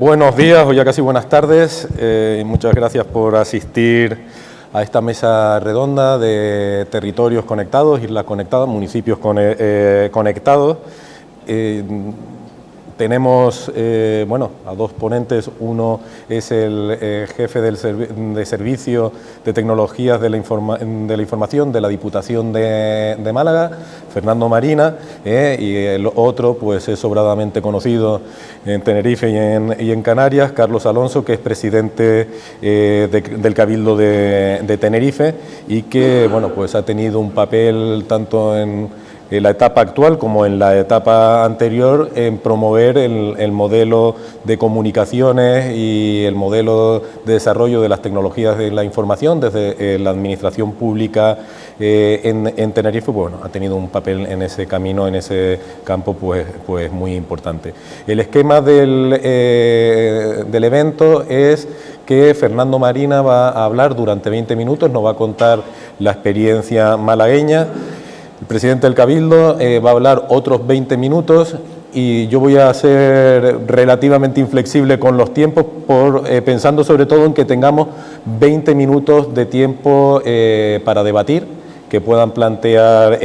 Buenos días o ya casi buenas tardes. Muchas gracias por asistir a esta mesa redonda de territorios conectados, islas conectadas, municipios conectados. Tenemos a dos ponentes. Uno es el jefe de servicio de tecnologías de la información de la Diputación de Málaga, Fernando Marina, y el otro pues es sobradamente conocido en Tenerife y en Canarias, Carlos Alonso, que es presidente del Cabildo de Tenerife y que pues ha tenido un papel tanto en la etapa actual como en la etapa anterior en promover el modelo de comunicaciones y el modelo de desarrollo de las tecnologías de la información desde la administración pública en Tenerife. Ha tenido un papel en ese camino, en ese campo pues muy importante. El esquema del evento es que Fernando Marina va a hablar durante 20 minutos, nos va a contar la experiencia malagueña. El presidente del Cabildo va a hablar otros 20 minutos y yo voy a ser relativamente inflexible con los tiempos, pensando sobre todo en que tengamos 20 minutos de tiempo para debatir, que puedan plantear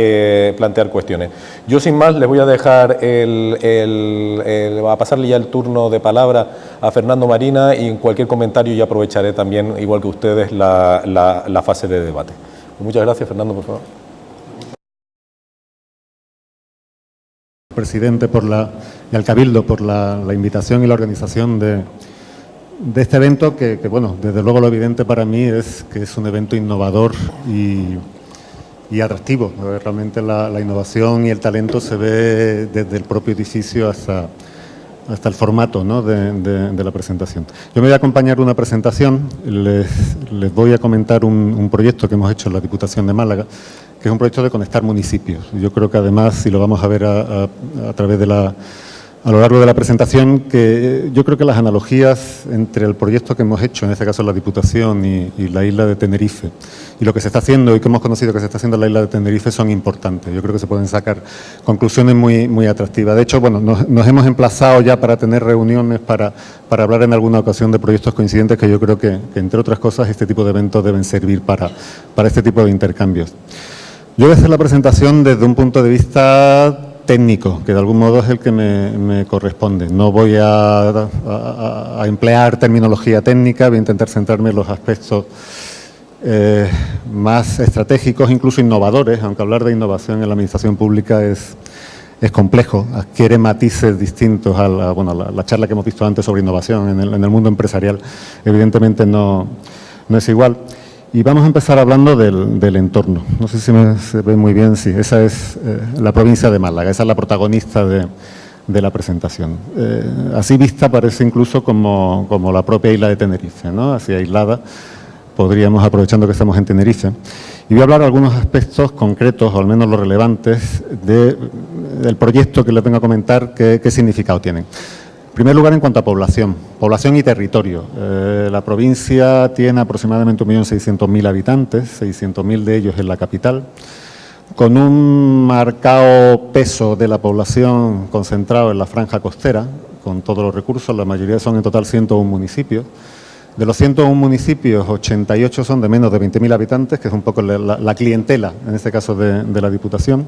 cuestiones. Yo sin más les voy a dejar a pasarle ya el turno de palabra a Fernando Marina y en cualquier comentario yo aprovecharé también, igual que ustedes, la fase de debate. Muchas gracias, Fernando, por favor. Presidente y al Cabildo por la invitación y la organización de este evento que desde luego lo evidente para mí es que es un evento innovador y atractivo. Realmente la innovación y el talento se ve desde el propio edificio hasta el formato, ¿no?, de la presentación. Yo me voy a acompañar de una presentación, les voy a comentar un proyecto que hemos hecho en la Diputación de Málaga, que es un proyecto de conectar municipios. Yo creo que además, si lo vamos a ver a través a lo largo de la presentación, que yo creo que las analogías entre el proyecto que hemos hecho, en este caso la Diputación y la isla de Tenerife, y lo que se está haciendo y que hemos conocido que se está haciendo en la isla de Tenerife son importantes. Yo creo que se pueden sacar conclusiones muy atractivas. De hecho, nos hemos emplazado ya para tener reuniones, para hablar en alguna ocasión de proyectos coincidentes que yo creo que entre otras cosas, este tipo de eventos deben servir para este tipo de intercambios. Yo voy a hacer la presentación desde un punto de vista técnico, que de algún modo es el que me corresponde. No voy a emplear terminología técnica, voy a intentar centrarme en los aspectos más estratégicos, incluso innovadores, aunque hablar de innovación en la administración pública es complejo, adquiere matices distintos a la charla que hemos visto antes sobre innovación en el mundo empresarial. Evidentemente no es igual. Y vamos a empezar hablando del entorno. No sé si se ve muy bien, sí, esa es la provincia de Málaga, esa es la protagonista de la presentación. Así vista parece incluso como la propia isla de Tenerife, ¿no?, así aislada. Podríamos, aprovechando que estamos en Tenerife. Y voy a hablar de algunos aspectos concretos, o al menos los relevantes, del proyecto que les vengo a comentar, qué significado tienen. En primer lugar, en cuanto a población y territorio. La provincia tiene aproximadamente 1.600.000 habitantes, 600.000 de ellos en la capital, con un marcado peso de la población concentrado en la franja costera, con todos los recursos. La mayoría son en total 101 municipios. De los 101 municipios, 88 son de menos de 20.000 habitantes, que es un poco la clientela, en este caso de la Diputación,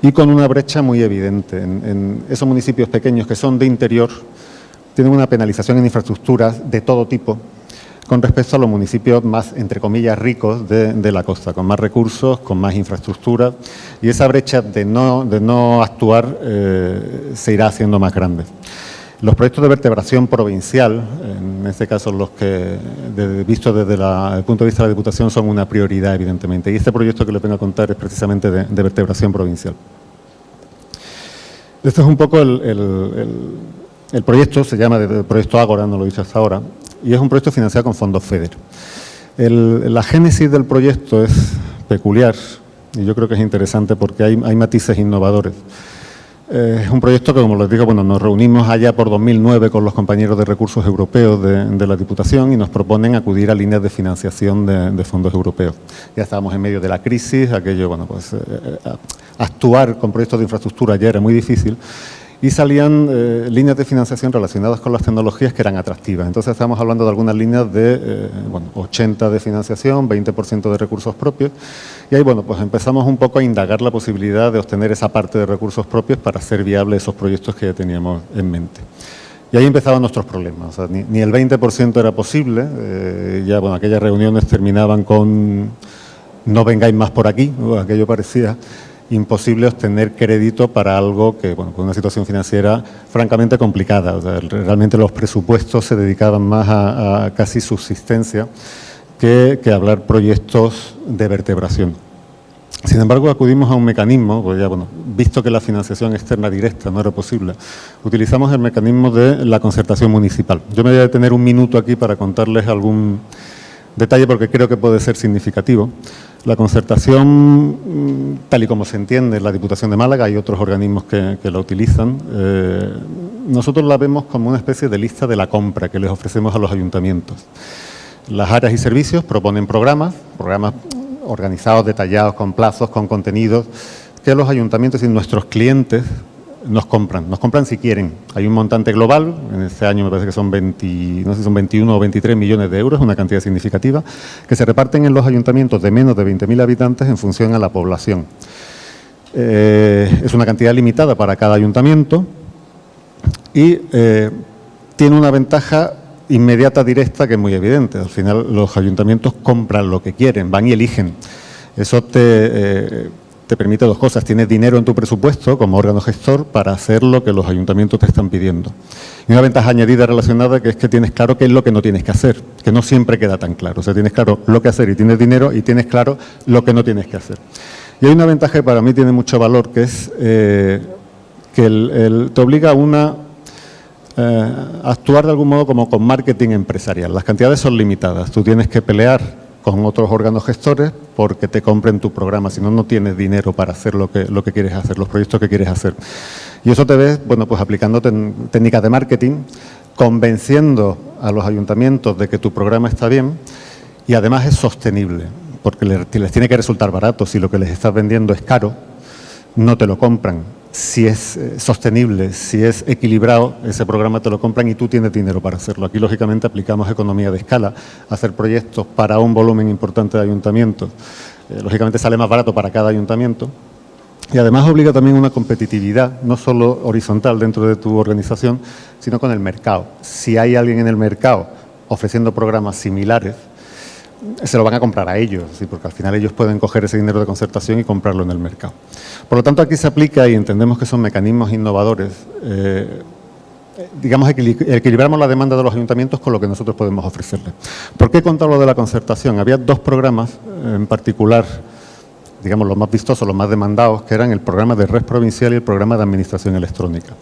y con una brecha muy evidente. En esos municipios pequeños que son de interior, tienen una penalización en infraestructuras de todo tipo con respecto a los municipios más, entre comillas, ricos de la costa, con más recursos, con más infraestructura, y esa brecha de no actuar se irá haciendo más grande. Los proyectos de vertebración provincial, en este caso los que, visto desde el punto de vista de la Diputación, son una prioridad, evidentemente. Y este proyecto que les vengo a contar es precisamente de vertebración provincial. Este es un poco el proyecto, se llama Proyecto Ágora, no lo he dicho hasta ahora, y es un proyecto financiado con fondos FEDER. La génesis del proyecto es peculiar y yo creo que es interesante porque hay matices innovadores. Es un proyecto que, como les digo, nos reunimos allá por 2009 con los compañeros de recursos europeos de la Diputación y nos proponen acudir a líneas de financiación de fondos europeos. Ya estábamos en medio de la crisis, aquello, actuar con proyectos de infraestructura ya era muy difícil y salían líneas de financiación relacionadas con las tecnologías que eran atractivas. Entonces estamos hablando de algunas líneas de 80 de financiación, 20% de recursos propios, y ahí pues empezamos un poco a indagar la posibilidad de obtener esa parte de recursos propios para hacer viables esos proyectos que ya teníamos en mente. Y ahí empezaban nuestros problemas, o sea, ni el 20% era posible, aquellas reuniones terminaban con no vengáis más por aquí, aquello parecía imposible obtener crédito para algo que, con una situación financiera francamente complicada. O sea, realmente los presupuestos se dedicaban más a casi subsistencia que hablar proyectos de vertebración. Sin embargo, acudimos a un mecanismo, pues visto que la financiación externa directa no era posible, utilizamos el mecanismo de la concertación municipal. Yo me voy a detener un minuto aquí para contarles algún detalle porque creo que puede ser significativo. La concertación, tal y como se entiende en la Diputación de Málaga, hay otros organismos que la utilizan, nosotros la vemos como una especie de lista de la compra que les ofrecemos a los ayuntamientos. Las áreas y servicios proponen programas organizados, detallados, con plazos, con contenidos, que los ayuntamientos y nuestros clientes nos compran si quieren. Hay un montante global, en este año me parece que son 21 o 23 millones de euros, una cantidad significativa, que se reparten en los ayuntamientos de menos de 20.000 habitantes en función a la población. Es una cantidad limitada para cada ayuntamiento y tiene una ventaja inmediata, directa, que es muy evidente. Al final los ayuntamientos compran lo que quieren, van y eligen. Eso te permite dos cosas. Tienes dinero en tu presupuesto como órgano gestor para hacer lo que los ayuntamientos te están pidiendo. Y una ventaja añadida relacionada que es que tienes claro qué es lo que no tienes que hacer, que no siempre queda tan claro. O sea, tienes claro lo que hacer y tienes dinero y tienes claro lo que no tienes que hacer. Y hay una ventaja que para mí tiene mucho valor, que es que te obliga a actuar de algún modo como con marketing empresarial. Las cantidades son limitadas. Tú tienes que pelear con otros órganos gestores porque te compren tu programa, si no, no tienes dinero para hacer lo que quieres hacer, los proyectos que quieres hacer. Y eso te ves, pues aplicando técnicas de marketing, convenciendo a los ayuntamientos de que tu programa está bien y además es sostenible, porque les tiene que resultar barato. Si lo que les estás vendiendo es caro, no te lo compran. Si es sostenible, si es equilibrado, ese programa te lo compran y tú tienes dinero para hacerlo. Aquí, lógicamente, aplicamos economía de escala, hacer proyectos para un volumen importante de ayuntamientos. Lógicamente sale más barato para cada ayuntamiento y además obliga también una competitividad, no solo horizontal dentro de tu organización, sino con el mercado. Si hay alguien en el mercado ofreciendo programas similares, se lo van a comprar a ellos, ¿sí? Porque al final ellos pueden coger ese dinero de concertación y comprarlo en el mercado. Por lo tanto, aquí se aplica y entendemos que son mecanismos innovadores. Digamos, equilibramos la demanda de los ayuntamientos con lo que nosotros podemos ofrecerles. ¿Por qué he contado lo de la concertación? Había dos programas en particular, digamos, los más vistosos, los más demandados, que eran el programa de red provincial y el programa de administración electrónica.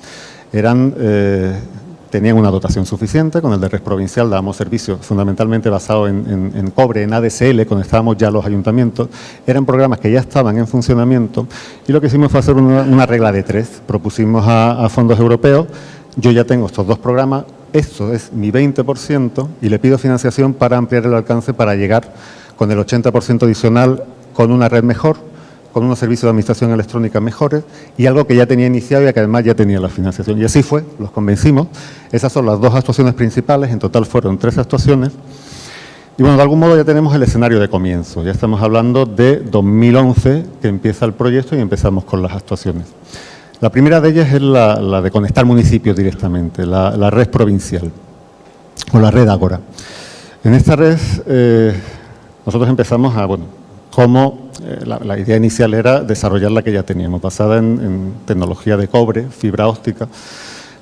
Tenían una dotación suficiente. Con el de red provincial dábamos servicios fundamentalmente basados en cobre, en ADSL, conectábamos ya a los ayuntamientos. Eran programas que ya estaban en funcionamiento y lo que hicimos fue hacer una regla de tres. Propusimos a fondos europeos: yo ya tengo estos dos programas, esto es mi 20% y le pido financiación para ampliar el alcance para llegar con el 80% adicional con una red mejor, con unos servicios de administración electrónica mejores y algo que ya tenía iniciado y que además ya tenía la financiación. Y así fue, los convencimos. Esas son las dos actuaciones principales, en total fueron 3 actuaciones. Y bueno, de algún modo ya tenemos el escenario de comienzo. Ya estamos hablando de 2011, que empieza el proyecto y empezamos con las actuaciones. La primera de ellas es la de conectar municipios directamente, la red provincial, o la red Ágora. En esta red nosotros empezamos la idea inicial era desarrollar la que ya teníamos, basada en tecnología de cobre, fibra óptica,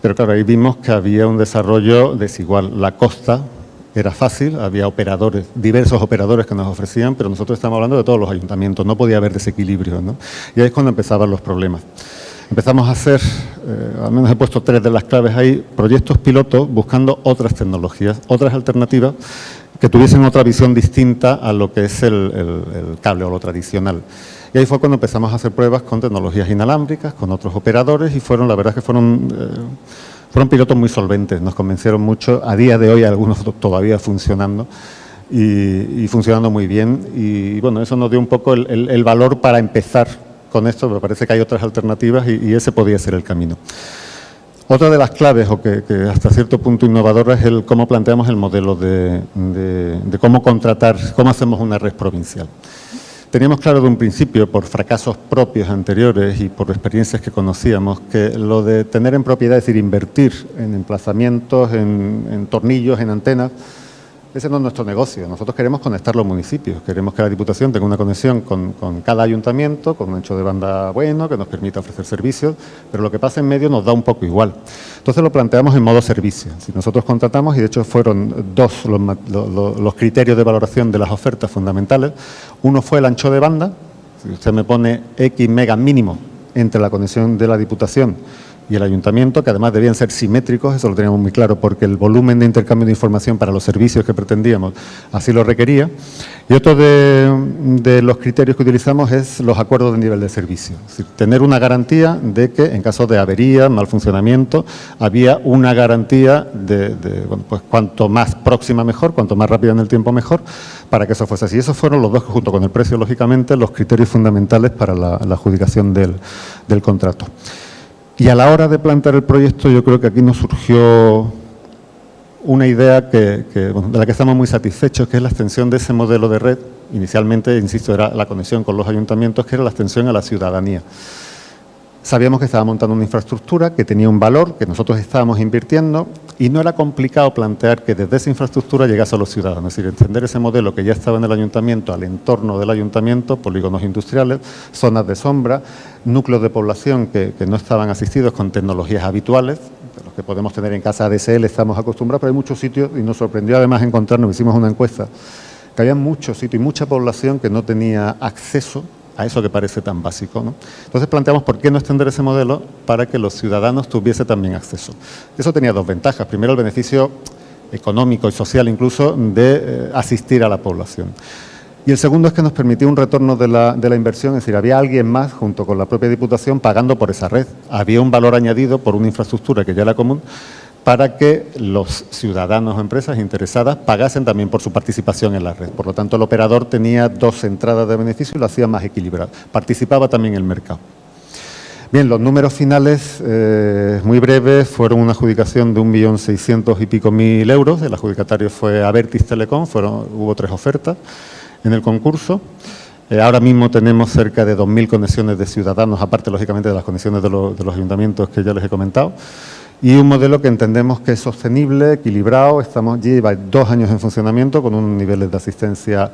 pero claro, ahí vimos que había un desarrollo desigual. La costa era fácil, había diversos operadores que nos ofrecían, pero nosotros estamos hablando de todos los ayuntamientos, no podía haber desequilibrio, ¿no? Y ahí es cuando empezaban los problemas. Empezamos a hacer, al menos he puesto 3 de las claves ahí, proyectos pilotos buscando otras tecnologías, otras alternativas que tuviesen otra visión distinta a lo que es el cable o lo tradicional. Y ahí fue cuando empezamos a hacer pruebas con tecnologías inalámbricas, con otros operadores y la verdad es que fueron pilotos muy solventes, nos convencieron mucho. A día de hoy algunos todavía funcionando y funcionando muy bien. Y bueno, eso nos dio un poco el valor para empezar con esto. Me parece que hay otras alternativas y ese podía ser el camino. Otra de las claves, o que hasta cierto punto innovadora, es el cómo planteamos el modelo de cómo contratar, cómo hacemos una red provincial. Teníamos claro de un principio, por fracasos propios anteriores y por experiencias que conocíamos, que lo de tener en propiedad, es decir, invertir en emplazamientos, en tornillos, en antenas, ese no es nuestro negocio. Nosotros queremos conectar los municipios, queremos que la Diputación tenga una conexión con cada ayuntamiento, con un ancho de banda bueno, que nos permita ofrecer servicios, pero lo que pasa en medio nos da un poco igual. Entonces lo planteamos en modo servicio. Si nosotros contratamos, y de hecho fueron dos los criterios de valoración de las ofertas fundamentales, uno fue el ancho de banda. Si usted me pone X mega mínimo entre la conexión de la Diputación y el ayuntamiento, que además debían ser simétricos, eso lo teníamos muy claro, porque el volumen de intercambio de información para los servicios que pretendíamos así lo requería. Y otro de los criterios que utilizamos es los acuerdos de nivel de servicio. Es decir, tener una garantía de que en caso de avería, mal funcionamiento, había una garantía bueno, pues cuanto más próxima mejor, cuanto más rápida en el tiempo mejor, para que eso fuese así. Y esos fueron los dos, junto con el precio, lógicamente, los criterios fundamentales para la adjudicación del contrato. Y a la hora de plantear el proyecto, yo creo que aquí nos surgió una idea bueno, de la que estamos muy satisfechos, que es la extensión de ese modelo de red. Inicialmente, insisto, era la conexión con los ayuntamientos, que era la extensión a la ciudadanía. Sabíamos que estaba montando una infraestructura que tenía un valor, que nosotros estábamos invirtiendo, y no era complicado plantear que desde esa infraestructura llegase a los ciudadanos. Es decir, extender ese modelo que ya estaba en el ayuntamiento al entorno del ayuntamiento, polígonos industriales, zonas de sombra, núcleos de población que no estaban asistidos con tecnologías habituales, de los que podemos tener en casa ADSL, estamos acostumbrados, pero hay muchos sitios, y nos sorprendió además encontrarnos, hicimos una encuesta, que había muchos sitios y mucha población que no tenía acceso a eso que parece tan básico, ¿no? Entonces planteamos por qué no extender ese modelo para que los ciudadanos tuviesen también acceso. Eso tenía dos ventajas. Primero, el beneficio económico y social incluso de asistir a la población. Y el segundo es que nos permitía un retorno de la inversión, es decir, había alguien más, junto con la propia Diputación, pagando por esa red. Había un valor añadido por una infraestructura que ya era común, para que los ciudadanos o empresas interesadas pagasen también por su participación en la red. Por lo tanto, el operador tenía dos entradas de beneficio y lo hacía más equilibrado. Participaba también el mercado. Bien, los números finales, muy breves, fueron una adjudicación de 1.600.000 y pico euros. El adjudicatario fue Abertis Telecom, hubo 3 ofertas en el concurso. Ahora mismo tenemos cerca de 2.000 conexiones de ciudadanos, aparte, lógicamente, de las conexiones de los ayuntamientos que ya les he comentado. Y un modelo que entendemos que es sostenible, equilibrado, lleva 2 años en funcionamiento con unos niveles de asistencia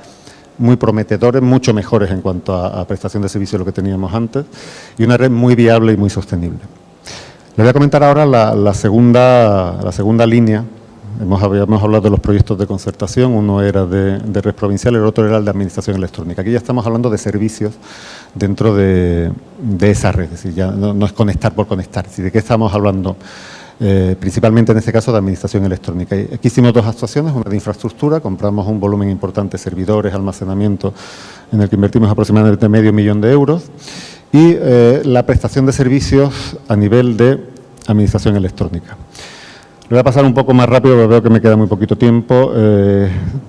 muy prometedores, mucho mejores en cuanto a prestación de servicio de lo que teníamos antes, y una red muy viable y muy sostenible. Les voy a comentar ahora la segunda línea. Habíamos hablado de los proyectos de concertación, uno era de red provincial, el otro era el de administración electrónica. Aquí ya estamos hablando de servicios dentro de esa red, es decir, ya no es conectar por conectar. ¿De qué estamos hablando? Principalmente en este caso de administración electrónica. Aquí hicimos 2 actuaciones, una de infraestructura, compramos un volumen importante de servidores, almacenamiento, en el que invertimos aproximadamente $500.000 de euros, y la prestación de servicios a nivel de administración electrónica. Le voy a pasar un poco más rápido, porque veo que me queda muy poquito tiempo.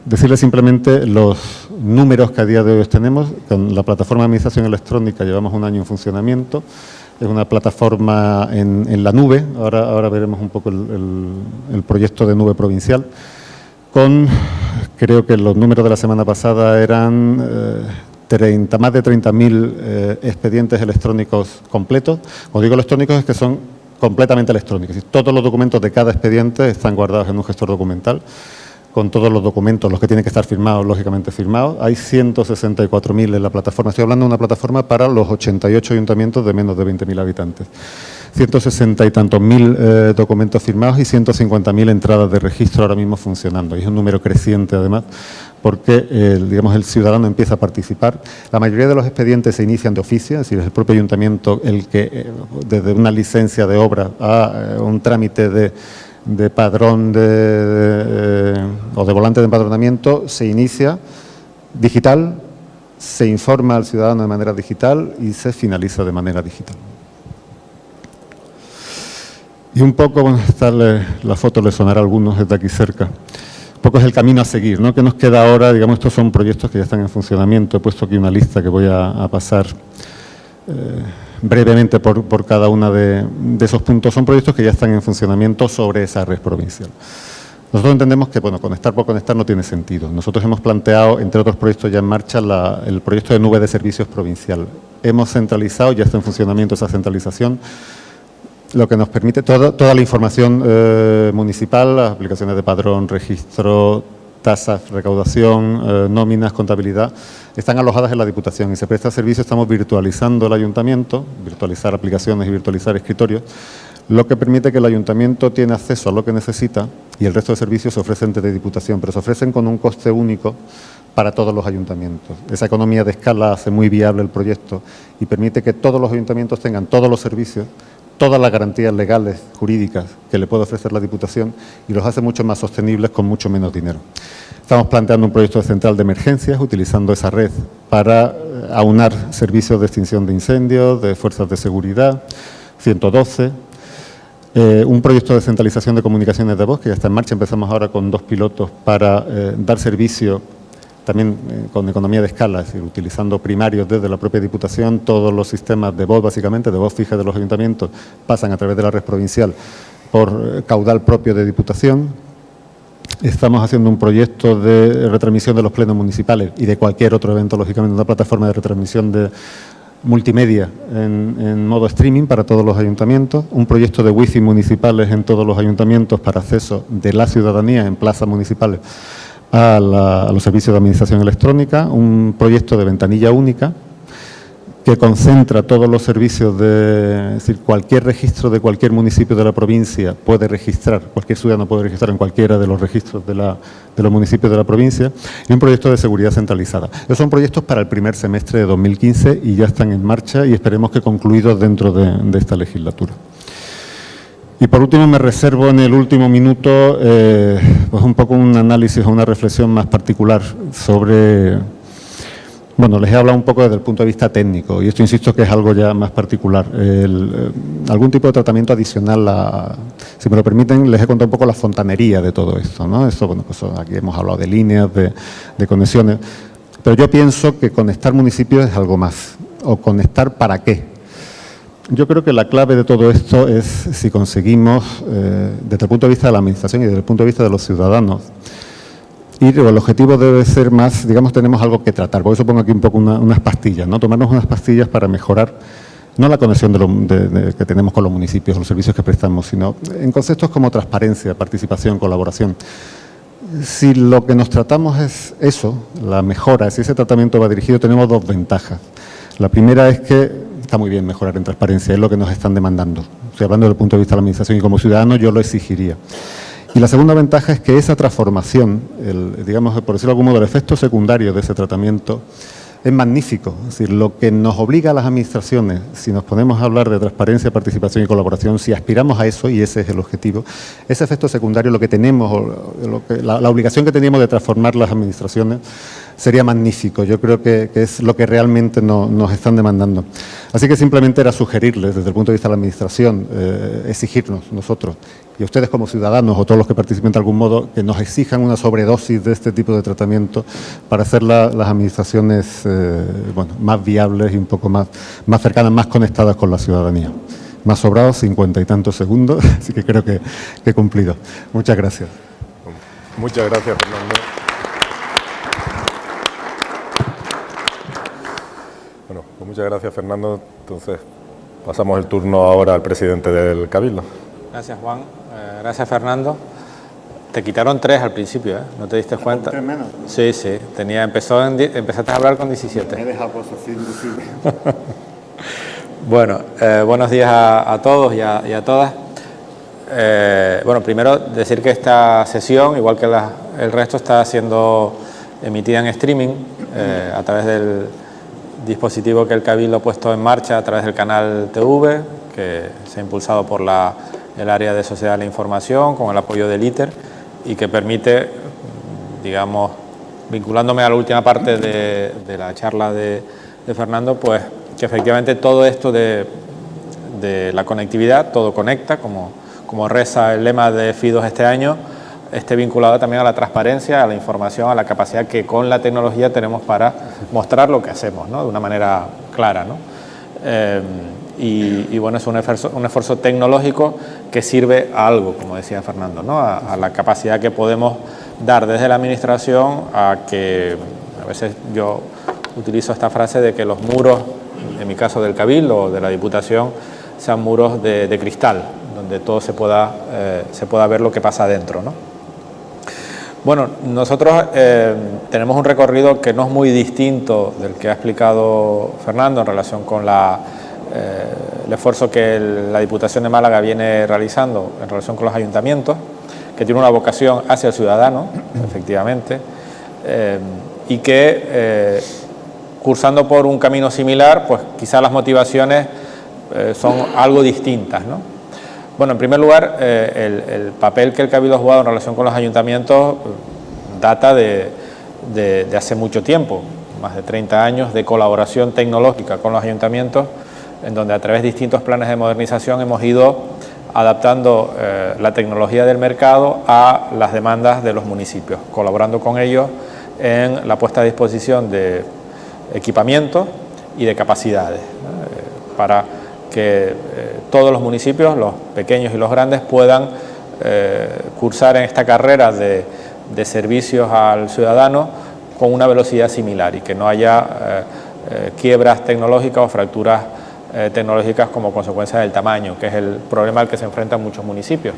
Decirles simplemente los números que a día de hoy tenemos. Con la plataforma de administración electrónica llevamos 1 año en funcionamiento. Es una plataforma en la nube. Ahora veremos un poco el proyecto de nube provincial. Creo que los números de la semana pasada eran más de 30.000 expedientes electrónicos completos. Cuando digo electrónicos es que son completamente electrónicos. Todos los documentos de cada expediente están guardados en un gestor documental, con todos los documentos, los que tienen que estar firmados, lógicamente firmados. Hay 164.000 en la plataforma. Estoy hablando de una plataforma para los 88 ayuntamientos de menos de 20.000 habitantes. 160 y tantos mil documentos firmados y 150.000 entradas de registro ahora mismo funcionando. Y es un número creciente, además, porque digamos, el ciudadano empieza a participar. La mayoría de los expedientes se inician de oficio, es decir, es el propio ayuntamiento el que, desde una licencia de obra a un trámite de padrón o de volante de empadronamiento, se inicia digital, se informa al ciudadano de manera digital y se finaliza de manera digital. Y un poco, bueno, la foto le sonará a algunos desde aquí cerca. Un poco es el camino a seguir, ¿no? ¿Qué nos queda ahora? Digamos, estos son proyectos que ya están en funcionamiento. He puesto aquí una lista que voy a pasar brevemente por cada uno de esos puntos. Son proyectos que ya están en funcionamiento sobre esa red provincial. Nosotros entendemos que, bueno, conectar por conectar no tiene sentido. Nosotros hemos planteado, entre otros proyectos ya en marcha, el proyecto de nube de servicios provincial. Hemos centralizado, ya está en funcionamiento esa centralización, lo que nos permite toda la información municipal, las aplicaciones de padrón, registro, tasas, recaudación, nóminas, contabilidad, están alojadas en la Diputación y se presta servicio. Estamos virtualizando el ayuntamiento, virtualizar aplicaciones y virtualizar escritorios, lo que permite que el ayuntamiento tiene acceso a lo que necesita y el resto de servicios se ofrecen desde Diputación, pero se ofrecen con un coste único para todos los ayuntamientos. Esa economía de escala hace muy viable el proyecto y permite que todos los ayuntamientos tengan todos los servicios, todas las garantías legales, jurídicas que le puede ofrecer la Diputación y los hace mucho más sostenibles con mucho menos dinero. Estamos planteando un proyecto de central de emergencias utilizando esa red para aunar servicios de extinción de incendios, de fuerzas de seguridad, 112, un proyecto de centralización de comunicaciones de voz que ya está en marcha. Empezamos ahora con 2 pilotos para dar servicio también con economía de escala, es decir, utilizando primarios desde la propia Diputación. Todos los sistemas de voz, básicamente, de voz fija de los ayuntamientos, pasan a través de la red provincial por caudal propio de Diputación. Estamos haciendo un proyecto de retransmisión de los plenos municipales y de cualquier otro evento, lógicamente, una plataforma de retransmisión de multimedia en modo streaming para todos los ayuntamientos, un proyecto de wifi municipales en todos los ayuntamientos para acceso de la ciudadanía en plazas municipales a los servicios de administración electrónica, un proyecto de ventanilla única que concentra todos los servicios es decir, cualquier registro de cualquier municipio de la provincia puede registrar, cualquier ciudadano puede registrar en cualquiera de los registros de los municipios de la provincia, y un proyecto de seguridad centralizada. Esos son proyectos para el primer semestre de 2015 y ya están en marcha y esperemos que concluidos dentro de esta legislatura. Y por último me reservo en el último minuto pues un poco un análisis o una reflexión más particular sobre... Bueno, les he hablado un poco desde el punto de vista técnico y esto insisto que es algo ya más particular. Algún tipo de tratamiento adicional, si me lo permiten, les he contado un poco la fontanería de todo esto, ¿no? Esto, bueno, pues aquí hemos hablado de líneas, de conexiones, pero yo pienso que conectar municipios es algo más. ¿O conectar para qué? Yo creo que la clave de todo esto es si conseguimos, desde el punto de vista de la Administración y desde el punto de vista de los ciudadanos, y el objetivo debe ser más, digamos, tenemos algo que tratar. Por eso pongo aquí un poco unas pastillas, ¿no? Tomarnos unas pastillas para mejorar, no la conexión que tenemos con los municipios, los servicios que prestamos, sino en conceptos como transparencia, participación, colaboración. Si lo que nos tratamos es eso, la mejora, si ese tratamiento va dirigido, tenemos 2 ventajas. La primera es que está muy bien mejorar en transparencia, es lo que nos están demandando. Estoy hablando desde el punto de vista de la Administración y como ciudadano yo lo exigiría. Y la segunda ventaja es que esa transformación, digamos, por decirlo de algún modo, el efecto secundario de ese tratamiento es magnífico. Es decir, lo que nos obliga a las administraciones, si nos ponemos a hablar de transparencia, participación y colaboración, si aspiramos a eso, y ese es el objetivo, ese efecto secundario, lo que tenemos, la obligación que teníamos de transformar las administraciones, sería magnífico. Yo creo que es lo que realmente nos están demandando. Así que simplemente era sugerirles, desde el punto de vista de la Administración, exigirnos nosotros, y a ustedes como ciudadanos o todos los que participen de algún modo, que nos exijan una sobredosis de este tipo de tratamiento para hacer las administraciones bueno, más viables y un poco más cercanas, más conectadas con la ciudadanía. Más sobrados, 50 y tantos segundos, así que creo que he cumplido. Muchas gracias. Muchas gracias, Fernando. Bueno, pues muchas gracias, Fernando. Entonces, pasamos el turno ahora al presidente del Cabildo. Gracias, Juan. Gracias, Fernando. Te quitaron 3 al principio, ¿eh? ¿No te diste cuenta? 3 menos. Sí. Empezaste a hablar con 17. Me he dejado cosas así invisibles. Bueno, buenos días a todos y a todas. Bueno, primero decir que esta sesión, igual que el resto, está siendo emitida en streaming a través del dispositivo que el Cabildo ha puesto en marcha a través del canal TV, que se ha impulsado por el área de Sociedad de la Información con el apoyo del ITER y que permite, digamos, vinculándome a la última parte de la charla de Fernando, pues que efectivamente todo esto de la conectividad, todo conecta, como reza el lema de FI2 este año, esté vinculado también a la transparencia, a la información, a la capacidad que con la tecnología tenemos para mostrar lo que hacemos, ¿no? De una manera clara, ¿no? Y bueno, es un esfuerzo tecnológico que sirve a algo, como decía Fernando, ¿no? A la capacidad que podemos dar desde la administración a que, a veces yo utilizo esta frase de que los muros, en mi caso del Cabildo o de la Diputación, sean muros de cristal, donde todo se pueda ver lo que pasa adentro, ¿no? Bueno, nosotros tenemos un recorrido que no es muy distinto del que ha explicado Fernando en relación con el esfuerzo que la Diputación de Málaga viene realizando en relación con los ayuntamientos, que tiene una vocación hacia el ciudadano, efectivamente, y que cursando por un camino similar, pues quizás las motivaciones son algo distintas, ¿no? Bueno, en primer lugar, el papel que el Cabildo ha jugado en relación con los ayuntamientos data de hace mucho tiempo, más de 30 años de colaboración tecnológica con los ayuntamientos, en donde a través de distintos planes de modernización hemos ido adaptando la tecnología del mercado a las demandas de los municipios, colaborando con ellos en la puesta a disposición de equipamientos y de capacidades, ¿no? Para que todos los municipios, los pequeños y los grandes, puedan cursar en esta carrera de servicios al ciudadano con una velocidad similar y que no haya quiebras tecnológicas o fracturas tecnológicas como consecuencia del tamaño, que es el problema al que se enfrentan muchos municipios,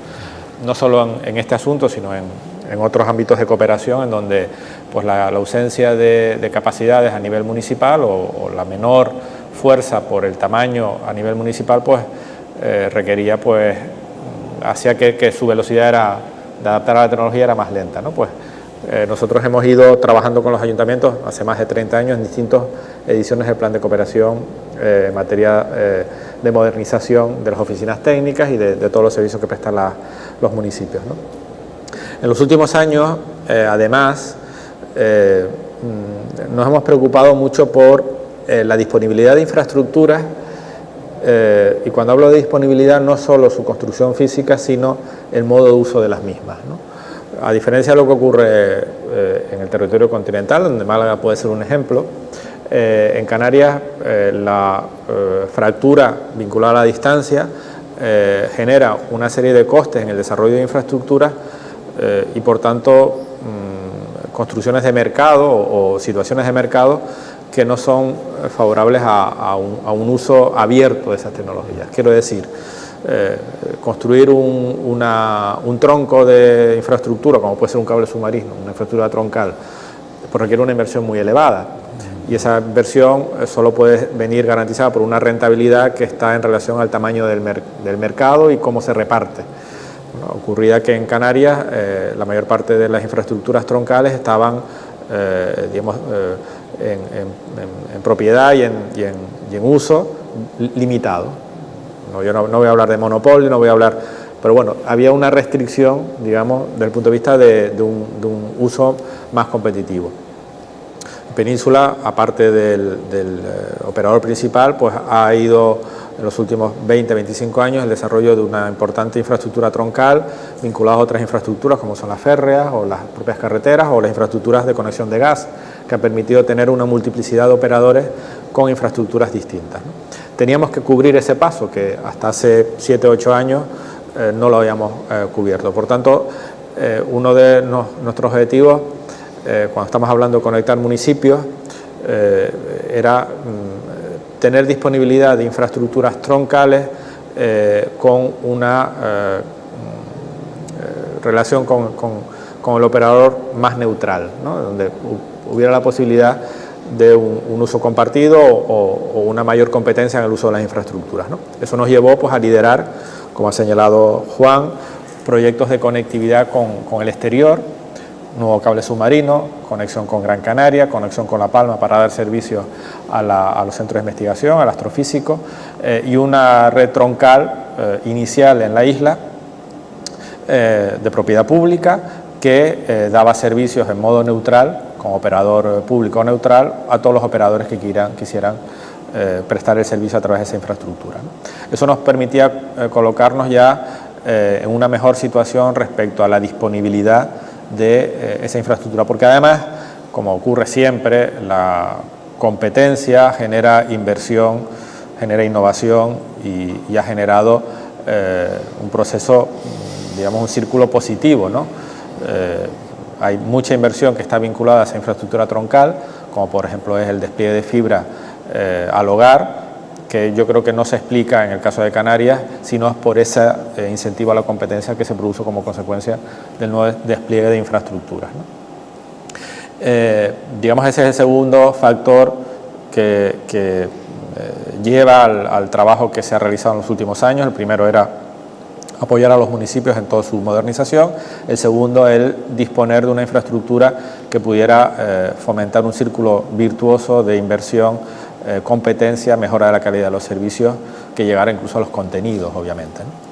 no solo en este asunto, sino en otros ámbitos de cooperación, en donde pues la ausencia de capacidades a nivel municipal o la menor fuerza por el tamaño a nivel municipal, pues requería, pues hacía que su velocidad de adaptar a la tecnología era más lenta, ¿no? Pues nosotros hemos ido trabajando con los ayuntamientos hace más de 30 años en distintas ediciones del plan de cooperación en materia de modernización de las oficinas técnicas y de todos los servicios que prestan los municipios, ¿no? En los últimos años, además, nos hemos preocupado mucho por la disponibilidad de infraestructuras, y cuando hablo de disponibilidad no solo su construcción física, sino el modo de uso de las mismas, ¿no? A diferencia de lo que ocurre en el territorio continental, donde Málaga puede ser un ejemplo, en Canarias la fractura vinculada a la distancia genera una serie de costes en el desarrollo de infraestructuras y por tanto construcciones de mercado o situaciones de mercado que no son favorables a un uso abierto de esas tecnologías. Quiero decir, construir un tronco de infraestructura, como puede ser un cable submarino, una infraestructura troncal, pues requiere una inversión muy elevada. Y esa inversión solo puede venir garantizada por una rentabilidad que está en relación al tamaño del mercado y cómo se reparte. Bueno, ocurría que en Canarias la mayor parte de las infraestructuras troncales estaban, digamos, en propiedad y en uso limitado. Yo no voy a hablar de monopolio, no voy a hablar, pero bueno, había una restricción, digamos, desde el punto de vista de un uso más competitivo. Península, aparte del operador principal, pues ha ido en los últimos 20-25 años el desarrollo de una importante infraestructura troncal vinculada a otras infraestructuras como son las férreas o las propias carreteras o las infraestructuras de conexión de gas, que ha permitido tener una multiplicidad de operadores con infraestructuras distintas, ¿no? Teníamos que cubrir ese paso que hasta hace 7-8 años no lo habíamos cubierto. Por tanto, uno de nuestros objetivos cuando estamos hablando de conectar municipios era tener disponibilidad de infraestructuras troncales con una relación con el operador más neutral, ¿no? Donde hubiera la posibilidad de un uso compartido o una mayor competencia en el uso de las infraestructuras, ¿no? Eso nos llevó pues a liderar, como ha señalado Juan, proyectos de conectividad con el exterior, nuevo cable submarino, conexión con Gran Canaria, conexión con La Palma para dar servicio a los centros de investigación, al astrofísico, y una red troncal inicial en la isla de propiedad pública que daba servicios en modo neutral, con operador público neutral, a todos los operadores que quisieran prestar el servicio a través de esa infraestructura, ¿no? Eso nos permitía colocarnos ya en una mejor situación respecto a la disponibilidad de esa infraestructura, porque además, como ocurre siempre, la competencia genera inversión genera innovación y ha generado un proceso, digamos, un círculo positivo, ¿no? Hay mucha inversión que está vinculada a esa infraestructura troncal, como por ejemplo es el despliegue de fibra al hogar, que yo creo que no se explica en el caso de Canarias, sino es por ese incentivo a la competencia que se produce como consecuencia del nuevo despliegue de infraestructuras, ¿no? Digamos, ese es el segundo factor que lleva al trabajo que se ha realizado en los últimos años. El primero era apoyar a los municipios en toda su modernización. El segundo, el disponer de una infraestructura que pudiera fomentar un círculo virtuoso de inversión, competencia, mejora de la calidad de los servicios, que llegara incluso a los contenidos, obviamente, ¿no?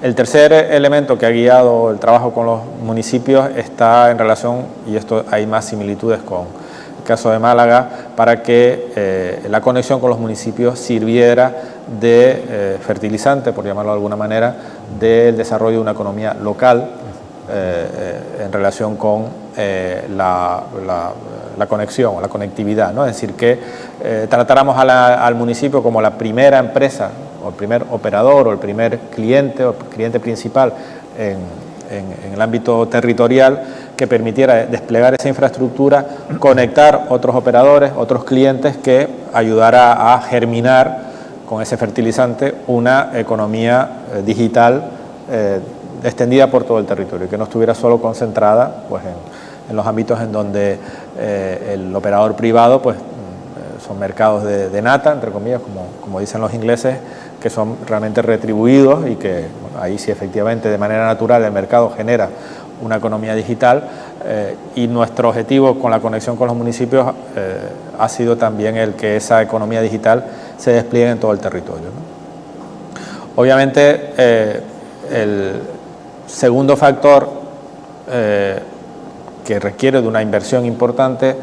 El tercer elemento que ha guiado el trabajo con los municipios está en relación, y esto hay más similitudes con el caso de Málaga, para que la conexión con los municipios sirviera de fertilizante, por llamarlo de alguna manera, del desarrollo de una economía local en relación con la conexión o la conectividad, ¿no? Es decir, que tratáramos al municipio como la primera empresa o el primer operador o el primer cliente o cliente principal en el ámbito territorial, que permitiera desplegar esa infraestructura, conectar otros operadores, otros clientes, que ayudara a germinar con ese fertilizante una economía digital extendida por todo el territorio, que no estuviera solo concentrada pues en los ámbitos en donde el operador privado pues son mercados de nata, entre comillas, como dicen los ingleses, que son realmente retribuidos y que bueno, ahí sí efectivamente de manera natural el mercado genera una economía digital, y nuestro objetivo con la conexión con los municipios ha sido también el que esa economía digital se despliegue en todo el territorio, ¿no? Obviamente el segundo factor que requiere de una inversión importante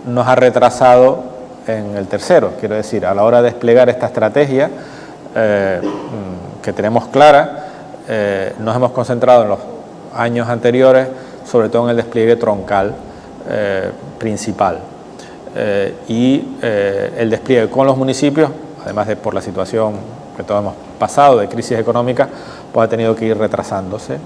nos ha retrasado en el tercero, quiero decir, a la hora de desplegar esta estrategia que tenemos clara, nos hemos concentrado en los años anteriores sobre todo en el despliegue troncal principal, y el despliegue con los municipios, además de por la situación que todos hemos pasado de crisis económica, pues ha tenido que ir retrasándose,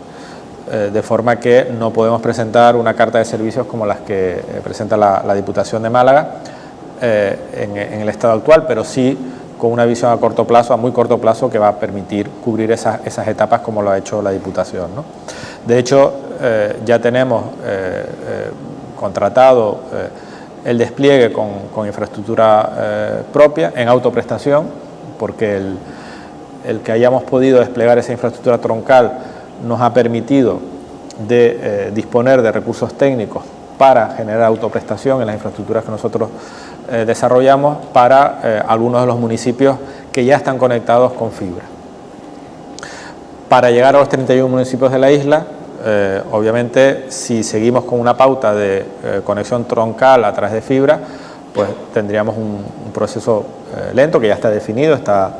de forma que no podemos presentar una carta de servicios como las que presenta la Diputación de Málaga en el estado actual, pero sí con una visión a corto plazo, a muy corto plazo, que va a permitir cubrir esas etapas como lo ha hecho la Diputación, ¿no? De hecho, ya tenemos contratado el despliegue con infraestructura propia en autoprestación, porque el que hayamos podido desplegar esa infraestructura troncal nos ha permitido disponer de recursos técnicos para generar autoprestación en las infraestructuras que nosotros desarrollamos para algunos de los municipios que ya están conectados con fibra. Para llegar a los 31 municipios de la isla, obviamente, si seguimos con una pauta de conexión troncal a través de fibra, pues tendríamos un proceso lento, que ya está definido, está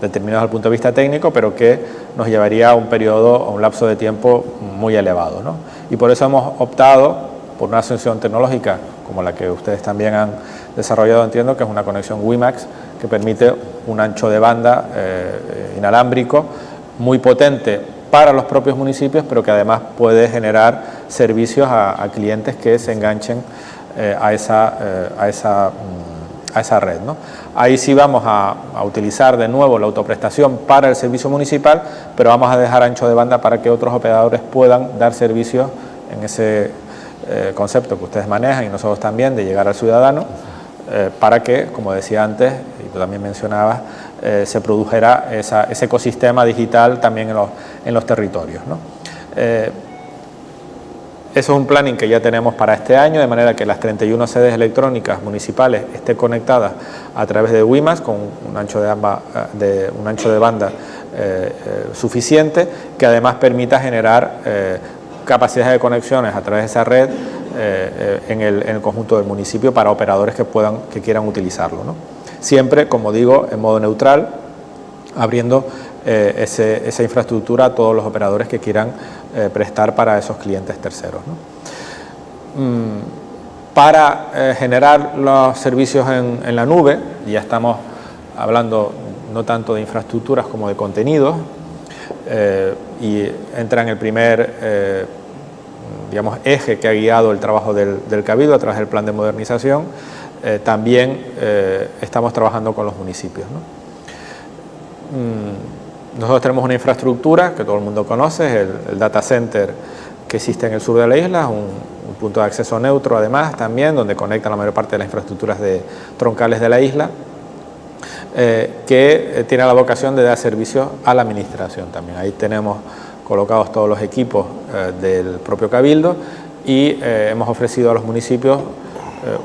determinado desde el punto de vista técnico, pero que nos llevaría a un periodo, a un lapso de tiempo muy elevado, ¿no? Y por eso hemos optado por una solución tecnológica como la que ustedes también han desarrollado, entiendo, que es una conexión WiMAX, que permite un ancho de banda inalámbrico muy potente para los propios municipios, pero que además puede generar servicios a clientes que se enganchen a esa red, ¿no? Ahí sí vamos a utilizar de nuevo la autoprestación para el servicio municipal, pero vamos a dejar ancho de banda para que otros operadores puedan dar servicios en ese concepto que ustedes manejan y nosotros también, de llegar al ciudadano, para que, como decía antes, y tú también mencionabas, se produjera ese ecosistema digital también en los territorios, ¿no? Eso es un planning que ya tenemos para este año, de manera que las 31 sedes electrónicas municipales estén conectadas a través de WiMAX con un ancho de banda suficiente, que además permita generar capacidades de conexiones a través de esa red en el conjunto del municipio para operadores que quieran utilizarlo, ¿no? Siempre, como digo, en modo neutral, abriendo esa infraestructura a todos los operadores que quieran prestar para esos clientes terceros, ¿no? Para generar los servicios en la nube, ya estamos hablando no tanto de infraestructuras como de contenidos, y entra en el primer digamos, eje que ha guiado el trabajo del Cabildo a través del plan de modernización. También estamos trabajando con los municipios, ¿no? Nosotros tenemos una infraestructura que todo el mundo conoce, es el data center que existe en el sur de la isla, un punto de acceso neutro además también, donde conecta la mayor parte de las infraestructuras troncales de la isla, que tiene la vocación de dar servicio a la administración también. Ahí tenemos colocados todos los equipos del propio Cabildo y hemos ofrecido a los municipios,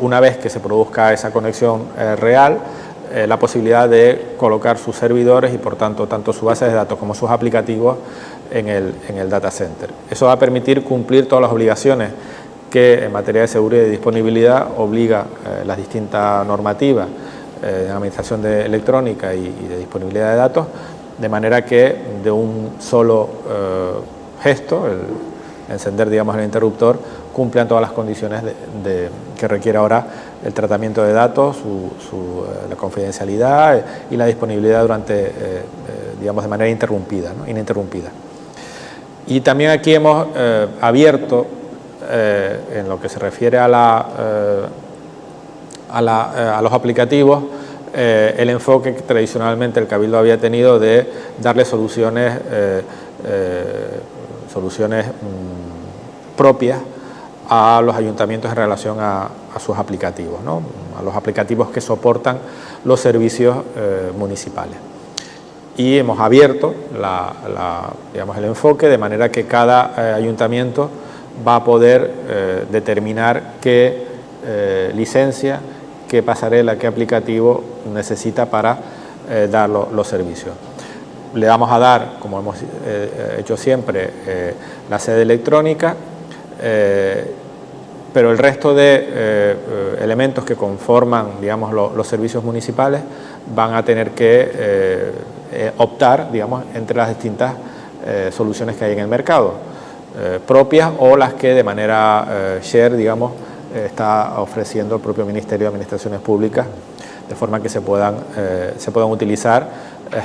una vez que se produzca esa conexión real, la posibilidad de colocar sus servidores y por tanto su base de datos como sus aplicativos en el data center. Eso va a permitir cumplir todas las obligaciones que en materia de seguridad y disponibilidad obliga las distintas normativas de administración electrónica y de disponibilidad de datos, de manera que de un solo gesto, el encender, digamos, el interruptor, cumplan todas las condiciones que requiere ahora el tratamiento de datos, la confidencialidad y la disponibilidad durante, digamos, de manera ininterrumpida. Y también aquí hemos abierto, en lo que se refiere a los aplicativos, el enfoque que tradicionalmente el Cabildo había tenido de darle soluciones propias a los ayuntamientos en relación a sus aplicativos, ¿no? A los aplicativos que soportan los servicios municipales. Y hemos abierto digamos, el enfoque de manera que cada ayuntamiento va a poder determinar qué licencia, qué pasarela, qué aplicativo necesita para dar los servicios. Le vamos a dar, como hemos hecho siempre, la sede electrónica, pero el resto de elementos que conforman, digamos, los servicios municipales van a tener que optar, digamos, entre las distintas soluciones que hay en el mercado, propias o las que de manera share, digamos, está ofreciendo el propio Ministerio de Administraciones Públicas, de forma que se puedan utilizar,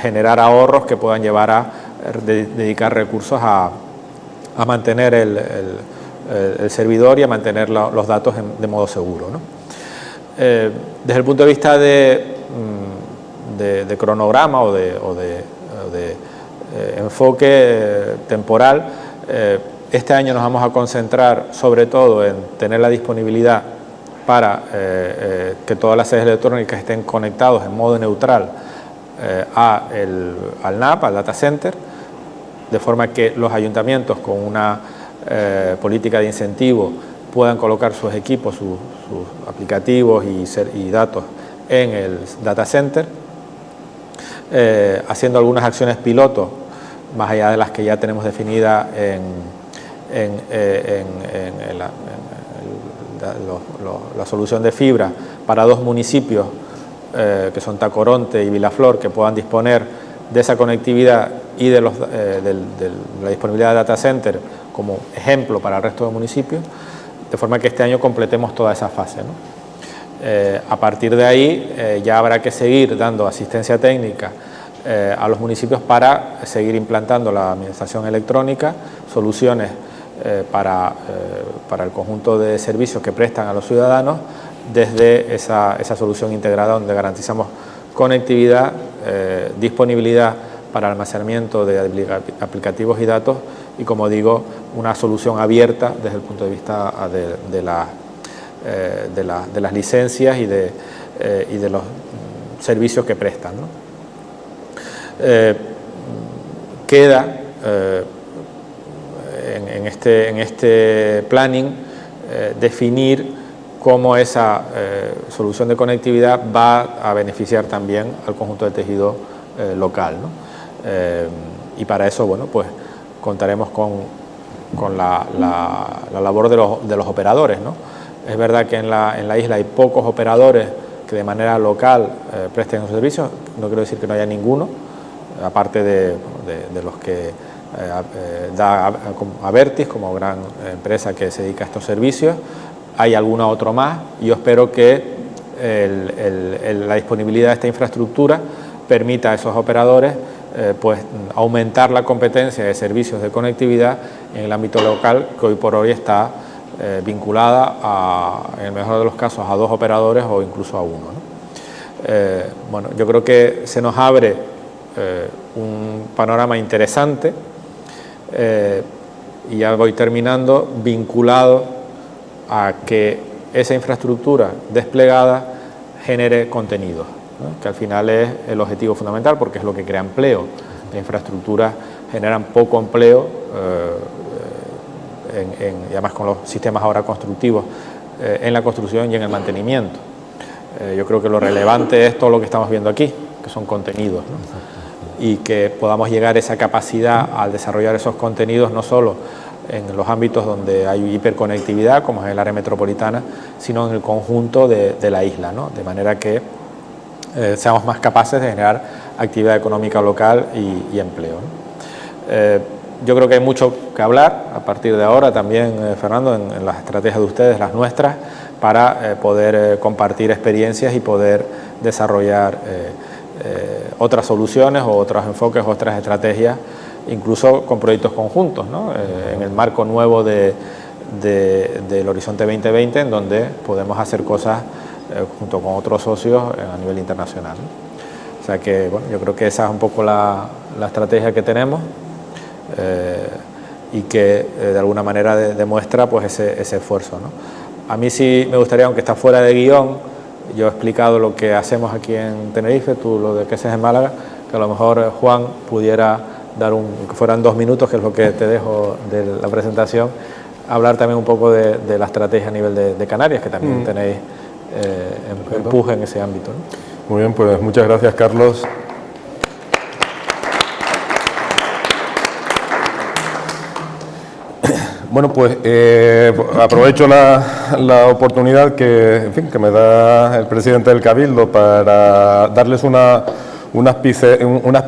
generar ahorros que puedan llevar a dedicar recursos a mantener el servidor y a mantener los datos de modo seguro, ¿no? Desde el punto de vista de cronograma o de enfoque temporal, este año nos vamos a concentrar sobre todo en tener la disponibilidad para que todas las sedes electrónicas estén conectados en modo neutral al NAP, al Data Center, de forma que los ayuntamientos con una política de incentivo puedan colocar sus equipos, sus aplicativos y datos en el Data Center, haciendo algunas acciones piloto, más allá de las que ya tenemos definidas en la solución de fibra para 2 municipios que son Tacoronte y Vilaflor, que puedan disponer de esa conectividad y de la disponibilidad de data center como ejemplo para el resto de municipios, de forma que este año completemos toda esa fase, ¿no? A partir de ahí ya habrá que seguir dando asistencia técnica a los municipios para seguir implantando la administración electrónica, soluciones para el conjunto de servicios que prestan a los ciudadanos desde esa solución integrada donde garantizamos conectividad, disponibilidad para almacenamiento de aplicativos y datos y, como digo, una solución abierta desde el punto de vista de las licencias y de los servicios que prestan, ¿no? Queda en este planning definir cómo esa solución de conectividad va a beneficiar también al conjunto del tejido local, ¿no? Y para eso, bueno, pues contaremos con la labor de los operadores, ¿no? Es verdad que en la isla hay pocos operadores que de manera local presten los servicios, no quiero decir que no haya ninguno, aparte de los que da Abertis como gran empresa que se dedica a estos servicios, hay alguna otro más y yo espero que la disponibilidad de esta infraestructura permita a esos operadores pues aumentar la competencia de servicios de conectividad en el ámbito local, que hoy por hoy está vinculada en el mejor de los casos a 2 operadores o incluso a 1, ¿no? Bueno, yo creo que se nos abre un panorama interesante, y ya voy terminando, vinculado a que esa infraestructura desplegada genere contenidos, ¿no? Que al final es el objetivo fundamental, porque es lo que crea empleo. Las infraestructuras generan poco empleo, y además con los sistemas ahora constructivos, en la construcción y en el mantenimiento. Yo creo que lo relevante es todo lo que estamos viendo aquí, que son contenidos, ¿no? Y que podamos llegar a esa capacidad al desarrollar esos contenidos, no solo en los ámbitos donde hay hiperconectividad, como es el área metropolitana, sino en el conjunto de la isla, ¿no? De manera que seamos más capaces de generar actividad económica local y empleo, ¿no? Yo creo que hay mucho que hablar a partir de ahora también, Fernando, en las estrategias de ustedes, las nuestras, para poder compartir experiencias y poder desarrollar otras soluciones o otros enfoques, otras estrategias, incluso con proyectos conjuntos, ¿no? En el marco nuevo del Horizonte 2020, en donde podemos hacer cosas junto con otros socios a nivel internacional, ¿no? O sea que, bueno, yo creo que esa es un poco la estrategia que tenemos, y que de alguna manera demuestra pues ese esfuerzo, ¿no? A mí sí me gustaría, aunque está fuera de guión, yo he explicado lo que hacemos aquí en Tenerife, tú lo de que haces en Málaga, que a lo mejor Juan pudiera dar que fueran 2 minutos, que es lo que te dejo de la presentación, hablar también un poco de la estrategia a nivel de Canarias, que también tenéis empuje en ese ámbito, ¿no? Muy bien, pues muchas gracias, Carlos. Bueno, pues aprovecho la oportunidad que me da el presidente del Cabildo para darles unas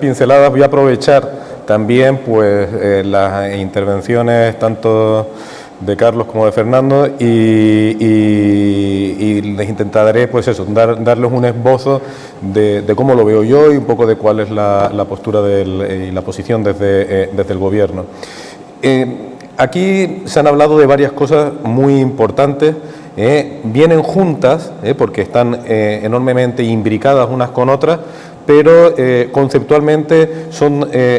pinceladas. Voy a aprovechar también pues las intervenciones tanto de Carlos como de Fernando y les intentaré pues eso, darles un esbozo de cómo lo veo yo y un poco de cuál es la postura y la posición desde el Gobierno. Aquí se han hablado de varias cosas muy importantes, vienen juntas, porque están enormemente imbricadas unas con otras, pero conceptualmente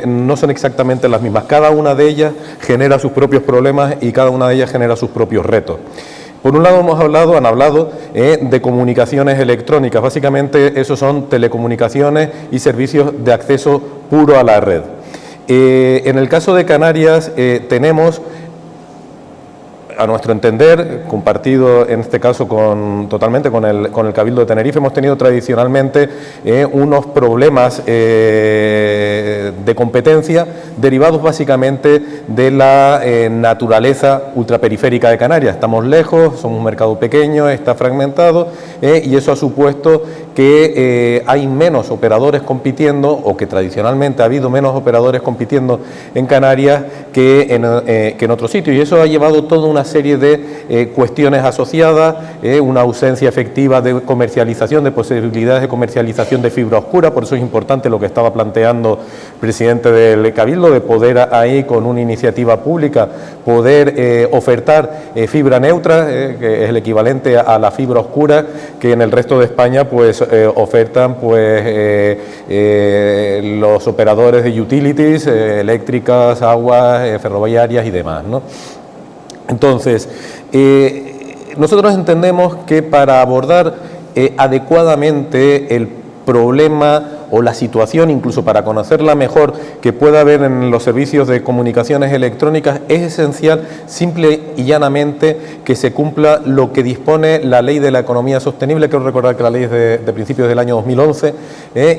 no son exactamente las mismas. Cada una de ellas genera sus propios problemas y cada una de ellas genera sus propios retos. Por un lado han hablado de comunicaciones electrónicas, básicamente esos son telecomunicaciones y servicios de acceso puro a la red. En el caso de Canarias tenemos, a nuestro entender, compartido en este caso totalmente con el Cabildo de Tenerife, hemos tenido tradicionalmente unos problemas de competencia derivados básicamente de la naturaleza ultraperiférica de Canarias. Estamos lejos, somos un mercado pequeño, está fragmentado y eso ha supuesto que hay menos operadores compitiendo, o que tradicionalmente ha habido menos operadores compitiendo en Canarias que en otros sitios, y eso ha llevado toda una serie de cuestiones asociadas, una ausencia efectiva de comercialización, de posibilidades de comercialización de fibra oscura. Por eso es importante lo que estaba planteando el presidente del Cabildo, de poder ahí con una iniciativa pública poder ofertar fibra neutra, que es el equivalente a la fibra oscura que en el resto de España pues ofertan pues los operadores de utilities, eléctricas, aguas, ferroviarias y demás, ¿no? Entonces, nosotros entendemos que para abordar adecuadamente el problema o la situación, incluso para conocerla mejor, que pueda haber en los servicios de comunicaciones electrónicas, es esencial simple y llanamente que se cumpla lo que dispone la Ley de la Economía Sostenible. Quiero recordar que la ley es de principios del año 2011,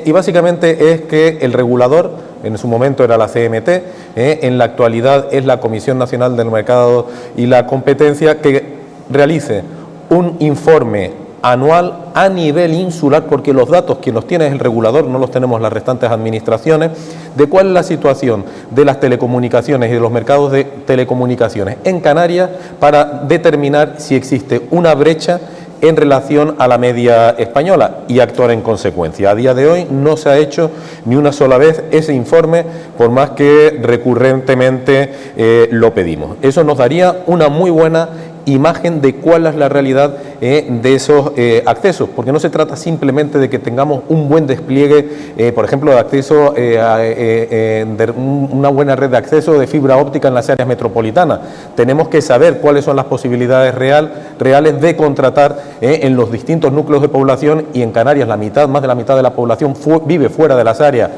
y básicamente es que el regulador, en su momento era la CMT, en la actualidad es la Comisión Nacional del Mercado y la Competencia, que realice un informe anual a nivel insular, porque los datos quien los tiene es el regulador, no los tenemos las restantes administraciones, de cuál es la situación de las telecomunicaciones y de los mercados de telecomunicaciones en Canarias, para determinar si existe una brecha en relación a la media española y actuar en consecuencia. A día de hoy no se ha hecho ni una sola vez ese informe, por más que recurrentemente lo pedimos. Eso nos daría una muy buena imagen de cuál es la realidad de esos accesos, porque no se trata simplemente de que tengamos un buen despliegue, por ejemplo, de acceso de una buena red de acceso de fibra óptica en las áreas metropolitanas. Tenemos que saber cuáles son las posibilidades reales de contratar en los distintos núcleos de población, y en Canarias más de la mitad de la población vive fuera de las áreas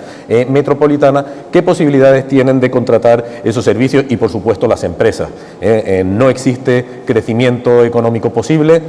metropolitanas, qué posibilidades tienen de contratar esos servicios y, por supuesto, las empresas. No existe crecimiento económico posible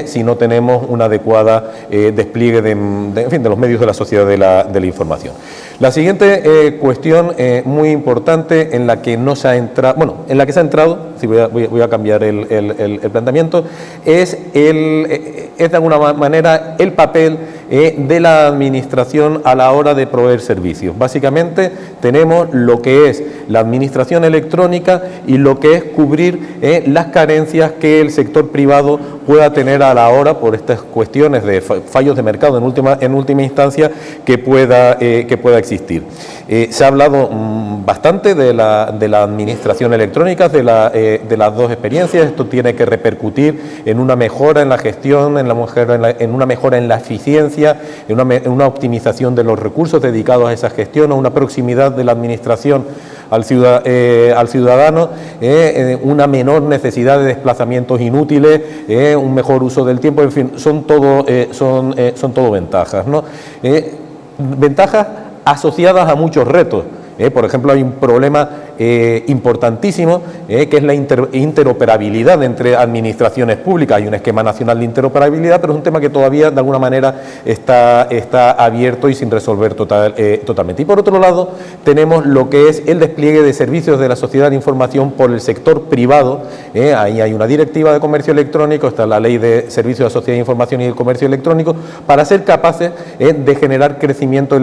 si no tenemos un adecuado despliegue de los medios de la sociedad de la información. La siguiente cuestión muy importante en la que no se ha entrado, bueno, en la que se ha entrado, si voy a cambiar el planteamiento, es de alguna manera el papel de la administración a la hora de proveer servicios. Básicamente tenemos lo que es la administración electrónica y lo que es cubrir las carencias que el sector privado pueda tener a la hora, por estas cuestiones de fallos de mercado en última instancia, que pueda existir. Se ha hablado bastante de la administración electrónica, de las dos experiencias. Esto tiene que repercutir en una mejora en la gestión, en una mejora en la eficiencia, en una optimización de los recursos dedicados a esa gestión, a una proximidad de la administración al ciudadano, una menor necesidad de desplazamientos inútiles, un mejor uso del tiempo, en fin, son todo ventajas, ¿no? Ventajas asociadas a muchos retos. Por ejemplo, hay un problema importantísimo que es la interoperabilidad entre administraciones públicas. Hay un esquema nacional de interoperabilidad, pero es un tema que todavía de alguna manera está abierto y sin resolver totalmente. Y por otro lado tenemos lo que es el despliegue de servicios de la sociedad de información por el sector privado. Ahí hay una directiva de comercio electrónico, está la ley de servicios de la sociedad de información y el comercio electrónico, para ser capaces de generar crecimiento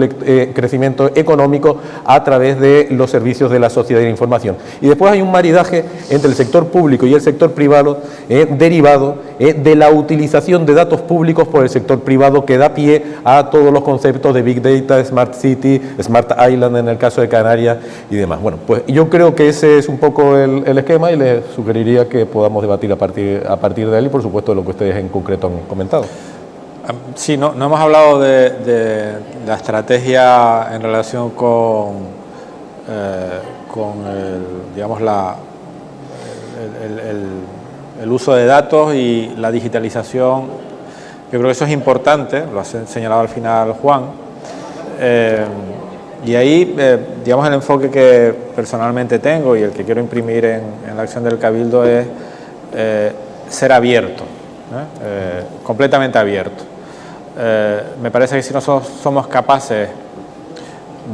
económico a través de los servicios de la sociedad de información. Y después hay un maridaje entre el sector público y el sector privado derivado de la utilización de datos públicos por el sector privado, que da pie a todos los conceptos de Big Data, Smart City, Smart Island en el caso de Canarias y demás. Bueno, pues yo creo que ese es un poco el esquema, y les sugeriría que podamos debatir a partir de él y, por supuesto, de lo que ustedes en concreto han comentado. Sí, no hemos hablado de la estrategia en relación con el uso de datos y la digitalización. Yo creo que eso es importante, lo ha señalado al final Juan, y ahí, digamos, el enfoque que personalmente tengo y el que quiero imprimir en la acción del Cabildo es ser abierto, completamente abierto. Me parece que si nosotros somos capaces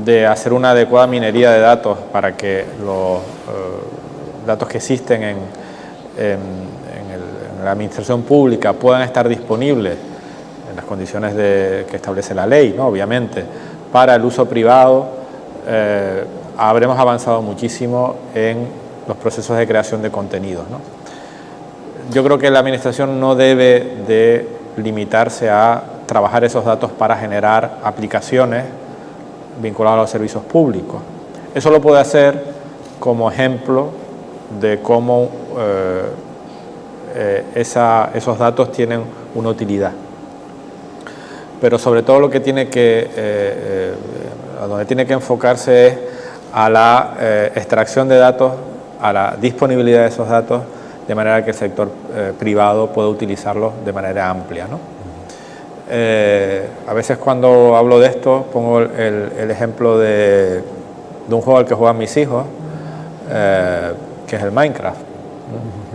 de hacer una adecuada minería de datos para que los datos que existen en la administración pública puedan estar disponibles en las condiciones que establece la ley, ¿no? Obviamente, para el uso privado, habremos avanzado muchísimo en los procesos de creación de contenidos, ¿no? Yo creo que la administración no debe de limitarse a trabajar esos datos para generar aplicaciones vinculadas a los servicios públicos. Eso lo puede hacer como ejemplo de cómo esos datos tienen una utilidad. Pero sobre todo lo que tiene a donde tiene que enfocarse es a la extracción de datos, a la disponibilidad de esos datos, de manera que el sector privado pueda utilizarlos de manera amplia, ¿no? A veces cuando hablo de esto pongo el ejemplo de un juego al que juegan mis hijos, que es el Minecraft.